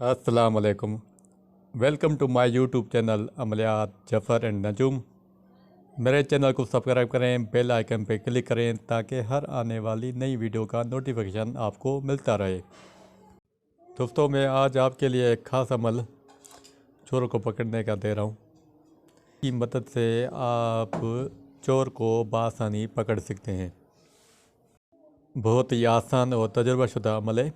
अस्सलाम वालेकुम। Welcome to my YouTube channel अमलियात जफ़र एंड नजूम। मेरे चैनल को सब्सक्राइब करें, बेल आइकन पर क्लिक करें ताकि हर आने वाली नई वीडियो का नोटिफिकेशन आपको मिलता रहे। दोस्तों, मैं आज आपके लिए एक ख़ास अमल चोर को पकड़ने का दे रहा हूँ। की मदद से आप चोर को बआसानी पकड़ सकते हैं। बहुत ही आसान और तजुर्बाशुदा अमल है।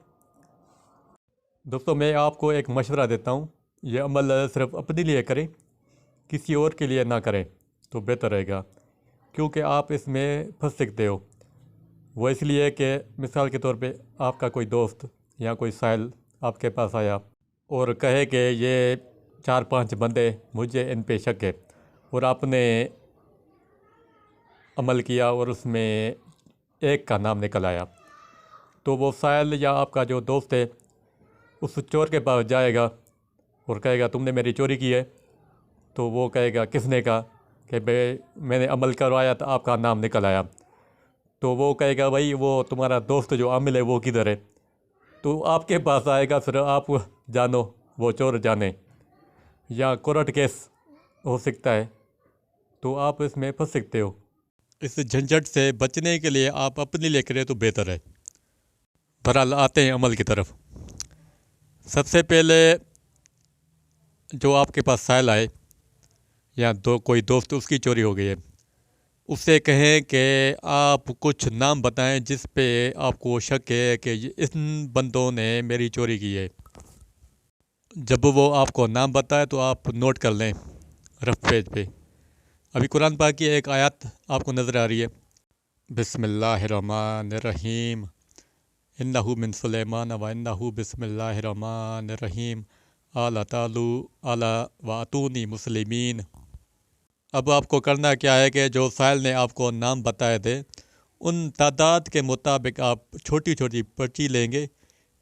दोस्तों, मैं आपको एक मशवरा देता हूँ, ये अमल सिर्फ अपने लिए करें, किसी और के लिए ना करें तो बेहतर रहेगा, क्योंकि आप इसमें फंस सकते हो। वो इसलिए कि मिसाल के तौर पे आपका कोई दोस्त या कोई साहिल आपके पास आया और कहे कि ये 4-5 बंदे, मुझे इन पे शक है, और आपने अमल किया और उसमें एक का नाम निकल आया, तो वो साहिल या आपका जो दोस्त है उस चोर के पास जाएगा और कहेगा तुमने मेरी चोरी की है। तो वो कहेगा किसने कहा कि भाई मैंने अमल करवाया तो आपका नाम निकल आया। तो वो कहेगा भाई वो तुम्हारा दोस्त जो आमिल है वो किधर है। तो आपके पास आएगा, फिर आप जानो वो चोर जाने, या कोर्ट केस हो सकता है, तो आप इसमें फंस सकते हो। इस झंझट से बचने के लिए आप अपने लिए करें तो बेहतर है। बहरहाल आते हैं अमल की तरफ। सबसे पहले जो आपके पास साहिल आए या कोई दोस्त उसकी चोरी हो गई है, उससे कहें कि आप कुछ नाम बताएं जिस पे आपको शक है कि इन बंदों ने मेरी चोरी की है। जब वो आपको नाम बताए तो आप नोट कर लें रफ पेज पे। अभी कुरान पाक की एक आयत आपको नज़र आ रही है, बिस्मिल्लाहिर्रहमानिर्रहीम, इन्नहु मिन सुलेमान व इन्नहु बिस्मिल्लाहिर्रहमानिर्रहीम, आला तालू आला वातूनी मुस्लिमीन। अब आपको करना क्या है कि जो साहिल ने आपको नाम बताए थे उन तादाद के मुताबिक आप छोटी छोटी पर्ची लेंगे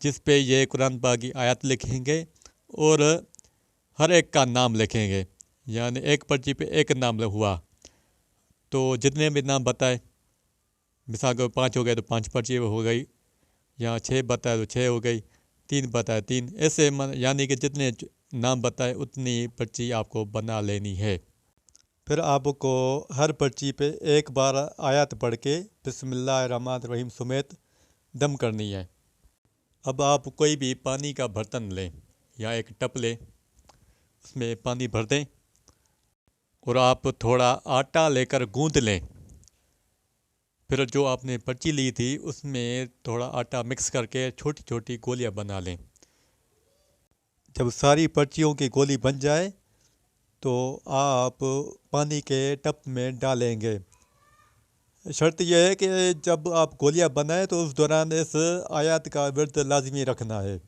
जिस पे ये कुरान पाक की आयत लिखेंगे और हर एक का नाम लिखेंगे। यानी एक पर्ची पे एक नाम हुआ, तो जितने भी नाम बताए, मिसाल को 5 हो गए तो 5 पर्ची हो गई, या 6 बताए तो 6 हो गई, 3 बताए 3, ऐसे यानी कि जितने नाम बताए उतनी पर्ची आपको बना लेनी है। फिर आपको हर पर्ची पे एक बार आयत पढ़ के बिस्मिल्लाहिर्रहमानिर्रहीम समेत दम करनी है। अब आप कोई भी पानी का बर्तन लें या एक टप लें, उसमें पानी भर दें और आप थोड़ा आटा लेकर गूंद लें। फिर जो आपने पर्ची ली थी उसमें थोड़ा आटा मिक्स करके छोटी छोटी गोलियां बना लें। जब सारी पर्चियों की गोली बन जाए तो आप पानी के टप में डालेंगे। शर्त यह है कि जब आप गोलियां बनाएं तो उस दौरान इस आयत का विर्द लाजमी रखना है।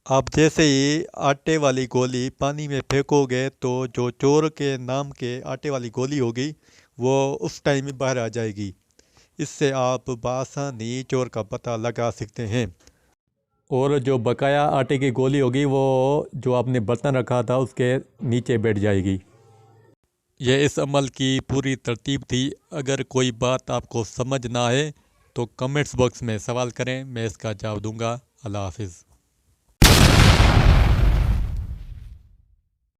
आप जैसे ही आटे वाली गोली पानी में फेंकोगे तो जो चोर के नाम के आटे वाली गोली होगी वो उस टाइम में बाहर आ जाएगी। इससे आप बआसानी चोर का पता लगा सकते हैं। और जो बकाया आटे की गोली होगी वो जो आपने बर्तन रखा था उसके नीचे बैठ जाएगी। ये इस अमल की पूरी तरतीब थी। अगर कोई बात आपको समझ ना आए तो कमेंट्स बॉक्स में सवाल करें, मैं इसका जवाब दूंगा। अल्लाह हाफिज़।